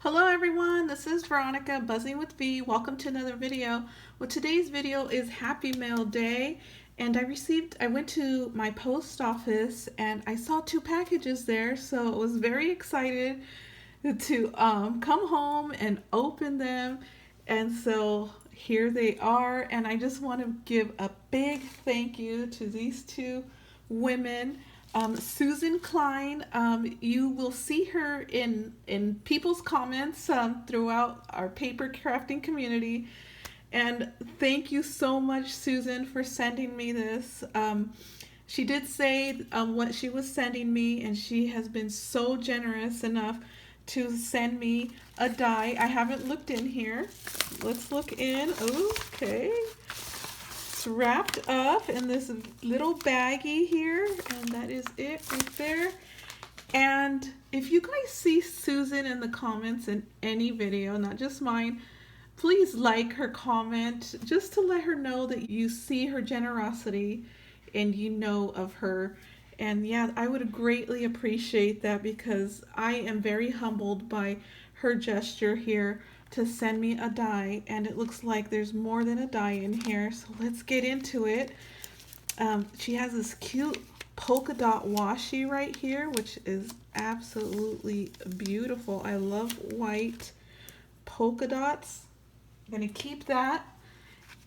Hello everyone, this is Veronica, Buzzing with V. Welcome to another video. Well, today's video is Happy Mail Day, and I went to my post office and I saw two packages there, so I was very excited to come home and open them. And so here they are, and I just want to give a big thank you to these two women. Susan Klein, you will see her in people's comments throughout our paper crafting community. And thank you so much, Susan, for sending me this. She did say what she was sending me, and she has been so generous enough to send me a die. I haven't looked in here. Let's look in. Okay. It's wrapped up in this little baggie here, and that is it right there. And if you guys see Susan in the comments in any video, not just mine, please like her comment just to let her know that you see her generosity and you know of her. And yeah, I would greatly appreciate that because I am very humbled by her gesture here to send me a die, and it looks like there's more than a die in here, so let's get into it. She has this cute polka dot washi right here, which is absolutely beautiful. I love white polka dots. I'm gonna keep that.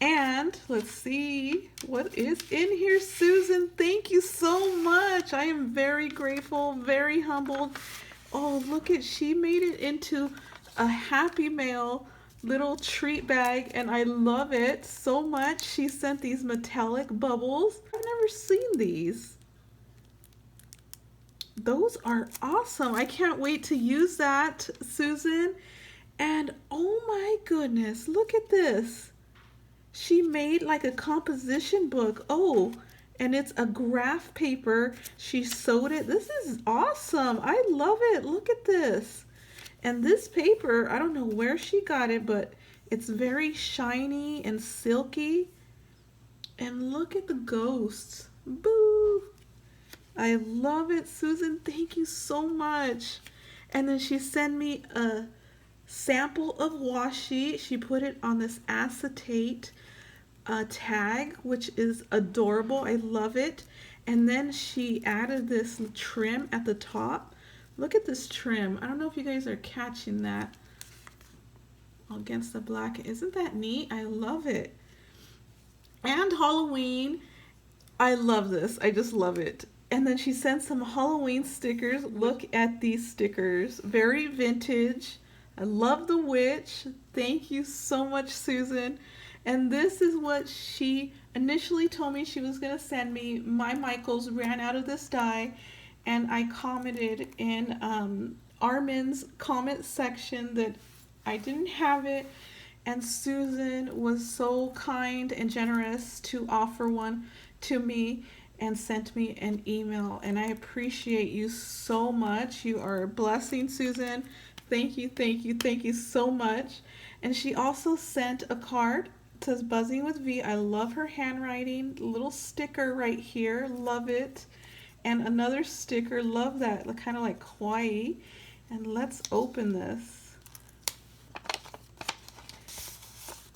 And let's see what is in here. Susan, thank you so much. I am very grateful, very humbled. Oh, look at, she made it into a Happy Mail little treat bag, and I love it so much. She sent these metallic bubbles. I've never seen these. Those are awesome. I can't wait to use that, Susan. And oh my goodness, look at this. She made like a composition book. Oh, and it's a graph paper. She sewed it. This is awesome. I love it. Look at this. And this paper, I don't know where she got it, but it's very shiny and silky. And look at the ghosts. Boo. I love it, Susan. Thank you so much. And then she sent me a sample of washi. She put it on this acetate tag, which is adorable. I love it. And then she added this trim at the top. Look at this trim. I don't know if you guys are catching that against the black. Isn't that neat? I love it. And Halloween. I love this. I just love it. And then she sent some Halloween stickers. Look at these stickers. Very vintage. I love the witch. Thank you so much, Susan. And this is what she initially told me she was going to send me. My Michaels ran out of this die, and I commented in Armin's comment section that I didn't have it, and Susan was so kind and generous to offer one to me and sent me an email, and I appreciate you so much. You are a blessing, Susan. Thank you, thank you, thank you so much. And she also sent a card. It says Buzzing with V. I love her handwriting. Little sticker right here. Love it. And another sticker. Love that. Kind of like Hawaii. And let's open this.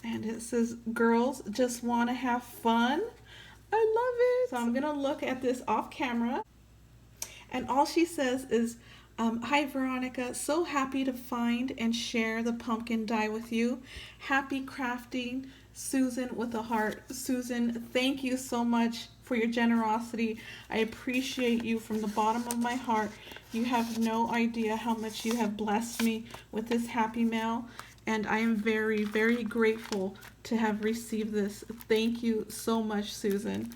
And it says, girls just want to have fun. I love it. So I'm going to look at this off camera. And all she says is, hi Veronica, so happy to find and share the pumpkin die with you. Happy crafting, Susan with a heart. Susan, thank you so much for your generosity. I appreciate you from the bottom of my heart. You have no idea how much you have blessed me with this Happy Mail, and I am very, very grateful to have received this. Thank you so much, Susan.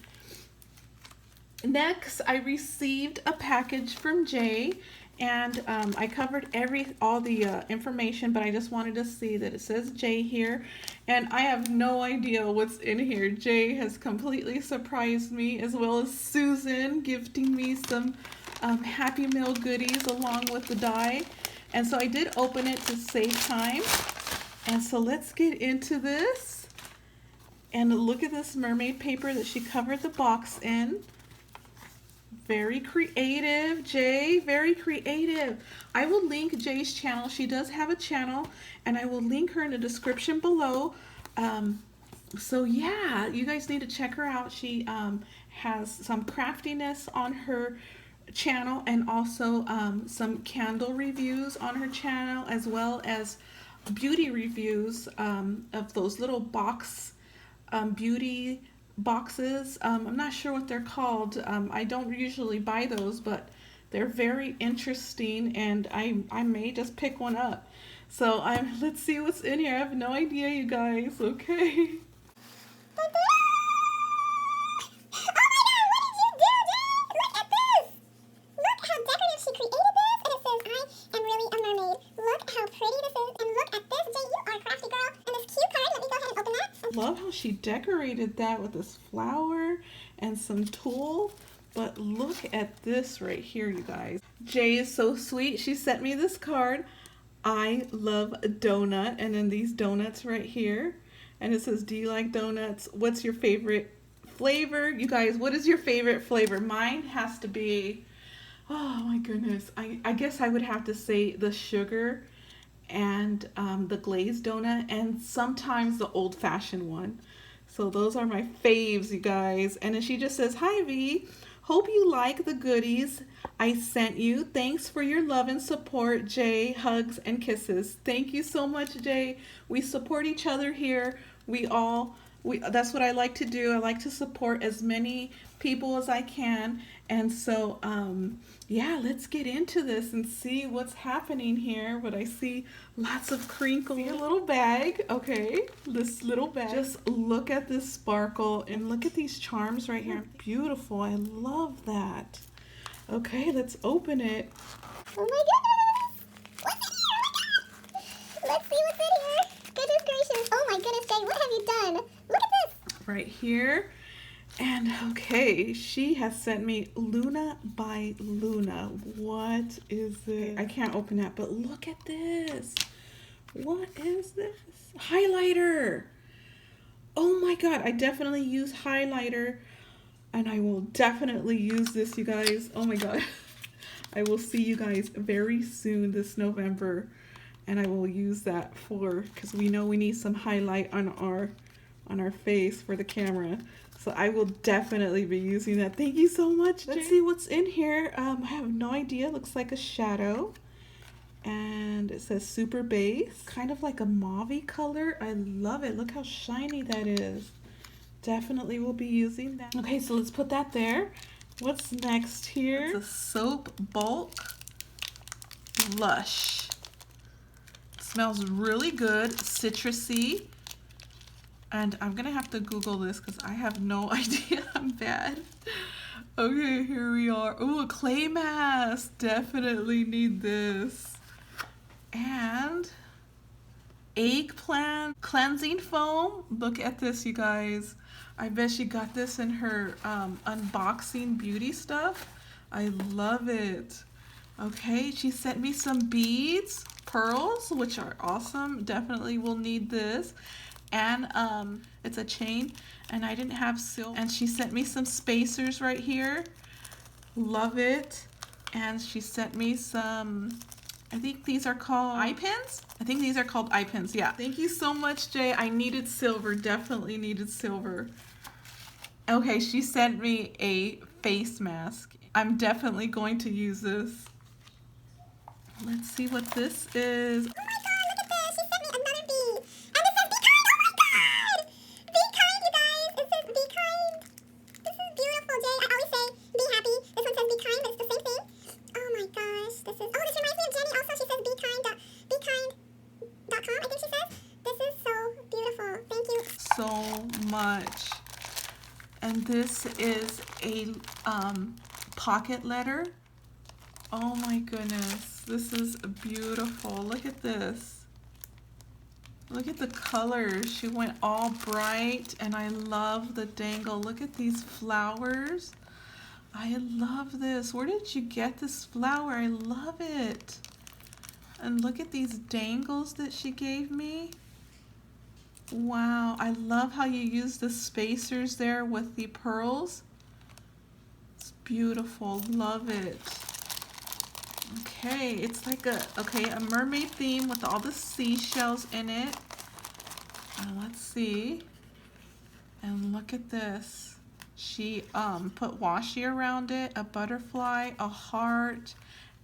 Next, I received a package from Jay, and I covered all the information, but I just wanted to see that it says Jay here, and I have no idea what's in here. Jay has completely surprised me, as well as Susan gifting me some Happy Mail goodies along with the die. And so I did open it to save time. And so let's get into this. And look at this mermaid paper that she covered the box in. Very creative, Jay. Very creative. I will link Jay's channel. She does have a channel, and I will link her in the description below. So yeah, you guys need to check her out. She has some craftiness on her channel, and also some candle reviews on her channel, as well as beauty reviews of those little beauty boxes. I'm not sure what they're called. I don't usually buy those, but they're very interesting, and I may just pick one up. So let's see what's in here. I have no idea, you guys. Okay. Love how she decorated that with this flower and some tulle. But look at this right here, you guys. Jay is so sweet. She sent me this card. I love a donut, and then these donuts right here. And it says, do you like donuts? What's your favorite flavor? You guys, what is your favorite flavor? Mine has to be, oh my goodness. I guess I would have to say the sugar and the glazed donut, and sometimes the old-fashioned one. So those are my faves, you guys. And then she just says, hi V, hope you like the goodies I sent you. Thanks for your love and support, Jay. Hugs and kisses. Thank you so much, Jay. We support each other here. That's what I like to do. I like to support as many people as I can. And so, yeah, let's get into this and see what's happening here. But I see lots of crinkles. See a little bag. Okay, this little bag. Just look at this sparkle and look at these charms right here. Beautiful. I love that. Okay, let's open it. Oh my goodness! What's in here? Oh my god! Let's see what's in here. Goodness gracious. Oh my goodness, Jay, what have you done? Look at this. Right here. And okay, she has sent me Luna by Luna. What is this? I can't open that, but look at this. What is this? Highlighter. Oh my god, I definitely use highlighter, and I will definitely use this, you guys. Oh my god. I will see you guys very soon this November, and I will use that because we know we need some highlight on our face for the camera. So I will definitely be using that. Thank you so much, Jay. Let's see what's in here. I have no idea. It looks like a shadow. And it says super base. Kind of like a mauve-y color. I love it. Look how shiny that is. Definitely will be using that. Okay, so let's put that there. What's next here? It's a soap bulk blush. It smells really good. Citrusy. And I'm gonna have to Google this because I have no idea. I'm bad. Okay, here we are. Oh, a clay mask. Definitely need this. And eggplant cleansing foam. Look at this, you guys. I bet she got this in her unboxing beauty stuff. I love it. Okay, she sent me some beads, pearls, which are awesome. Definitely will need this. And it's a chain, and I didn't have silk. And she sent me some spacers right here. Love it. And she sent me some, I think these are called eye pins. I think these are called eye pins. Yeah. Thank you so much, Jay. I needed silver. Definitely needed silver. Okay, she sent me a face mask. I'm definitely going to use this. Let's see what this is. So much. And this is a pocket letter. Oh my goodness, this is beautiful. Look at this. Look at the colors. She went all bright, and I love the dangle. Look at these flowers. I love this. Where did you get this flower? I love it. And look at these dangles that she gave me. Wow, I love how you use the spacers there with the pearls. It's beautiful. Love it. Okay, it's like a mermaid theme with all the seashells in it. And let's see. And look at this. She put washi around it, a butterfly, a heart,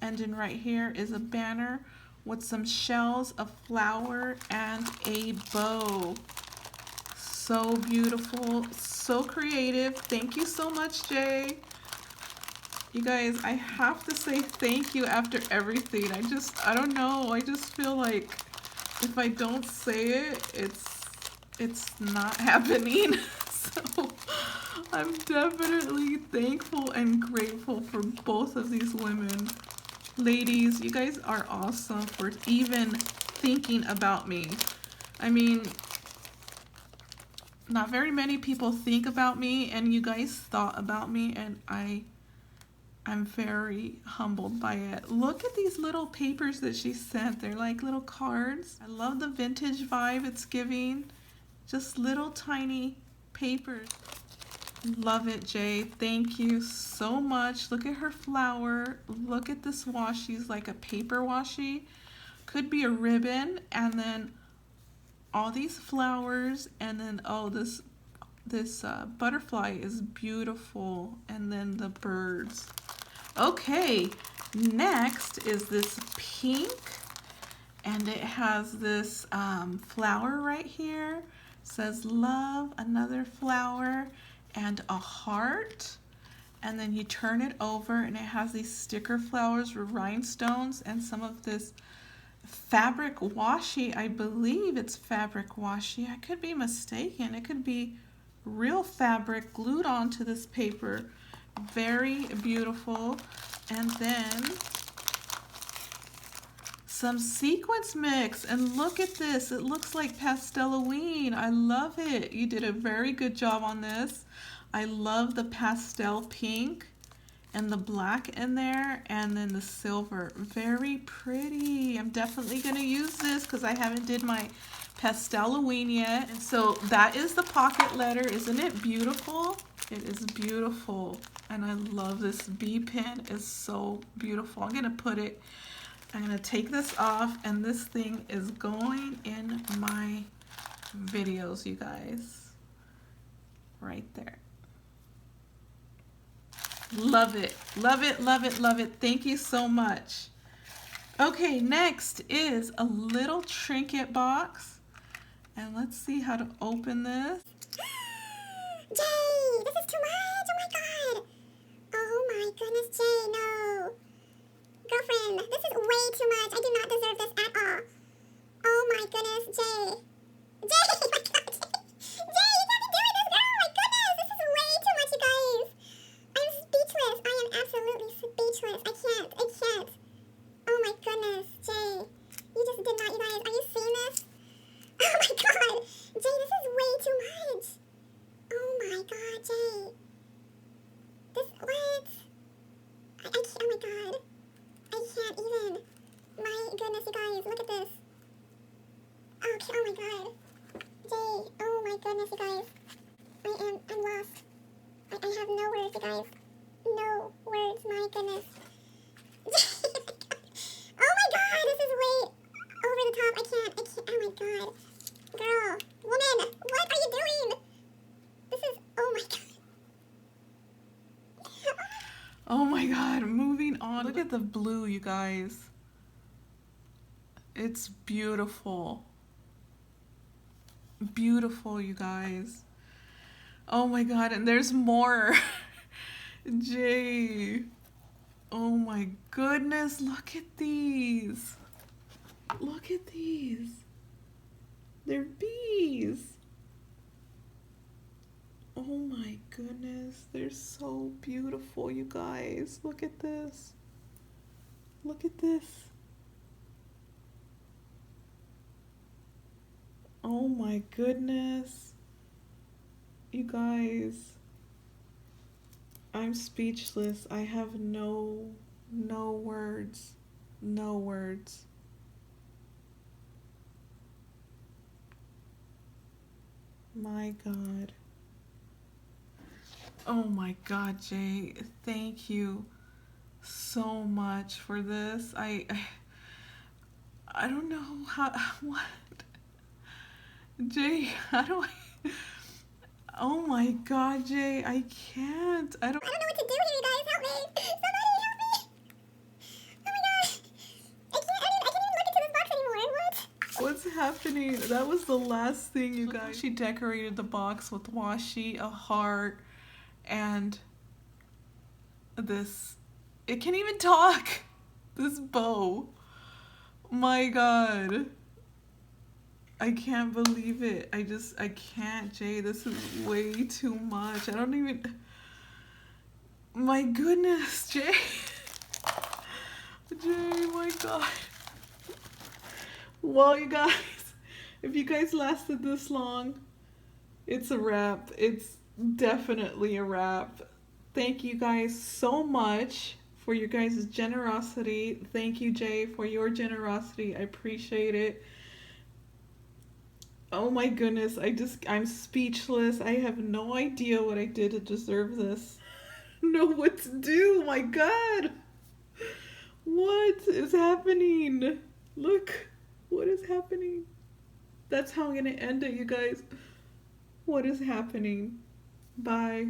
and then right here is a banner with some shells, a flower, and a bow. So beautiful, so creative. Thank you so much, Jay. You guys, I have to say thank you after everything. I don't know. I just feel like if I don't say it, it's not happening. So I'm definitely thankful and grateful for both of these women. Ladies, you guys are awesome for even thinking about me. I mean, not very many people think about me, and you guys thought about me, and I'm very humbled by it. Look at these little papers that she sent. They're like little cards. I love the vintage vibe it's giving. Just little tiny papers. Love it, Jay. Thank you so much. Look at her flower. Look at this washi. It's like a paper washi. Could be a ribbon, and then all these flowers, and then oh, this butterfly is beautiful, and then the birds. Okay, next is this pink, and it has this flower right here. It says love, another flower, and a heart. And then you turn it over, and it has these sticker flowers with rhinestones and some of this fabric washi. I believe it's fabric washi. I could be mistaken. It could be real fabric glued onto this paper. Very beautiful. And then some sequins mix, and look at this. It looks like Pasteloween. I love it. You did a very good job on this. I love the pastel pink and the black in there, and then the silver. Very pretty. I'm definitely going to use this because I haven't did my Pasteloween yet. And so that is the pocket letter. Isn't it beautiful? It is beautiful. And I love this bee pin. It's so beautiful. I'm going to take this off, and this thing is going in my videos, you guys. Right there. Love it. Love it, love it, love it. Thank you so much. Okay, next is a little trinket box. And let's see how to open this. Jay, this is too much. Oh my god. Oh my goodness, Jay, no. Girlfriend, this is way too much. I do not deserve this at all. Oh my goodness, Jay. Jay, oh my god. Jay, you gotta be doing this, girl. Oh my goodness, this is way too much, you guys. I'm speechless. I am absolutely speechless. I can't. Oh my goodness, Jay. You just did not, you guys. Are you seeing this? Oh my god. Jay, this is way too much. Oh my god, Jay. This, what? I can't, oh my god. I can't even. My goodness, you guys, look at this. Okay, oh my god. Jay, oh my goodness, you guys. I'm lost. I have no words, you guys. No words, my goodness. Oh my god, this is way over the top. I can't, oh my god. Girl, woman, what are you doing? This is, oh my god. Oh my god, moving on. Look at the blue, you guys. It's beautiful. Beautiful, you guys. Oh my god, and there's more. Jay. Oh my goodness, look at these. Look at these. They're bees. Oh my goodness, they're so beautiful, you guys. Look at this. Look at this. Oh my goodness. You guys, I'm speechless. I have no words. No words. My God. Oh my God, Jay, thank you so much for this. I don't know how what Jay, how do I Oh my God, Jay, I can't. I don't know what to do here, you guys. Help me. Somebody help me. Oh my gosh. I can't even look into this box anymore. What? What's happening? That was the last thing, you guys. She decorated the box with washi, a heart, and this. It can't even talk. This bow. My God. I can't believe it. I can't, Jay. This is way too much. I don't even. My goodness, Jay. Jay, my God. Well, you guys, if you guys lasted this long, it's a wrap. It's definitely a wrap. Thank you guys so much for your guys' generosity. Thank you, Jay, for your generosity. I appreciate it. Oh my goodness, I'm speechless. I have no idea what I did to deserve this. Know what to do. My God. What is happening? Look, what is happening? That's how I'm gonna end it, you guys. What is happening? Bye.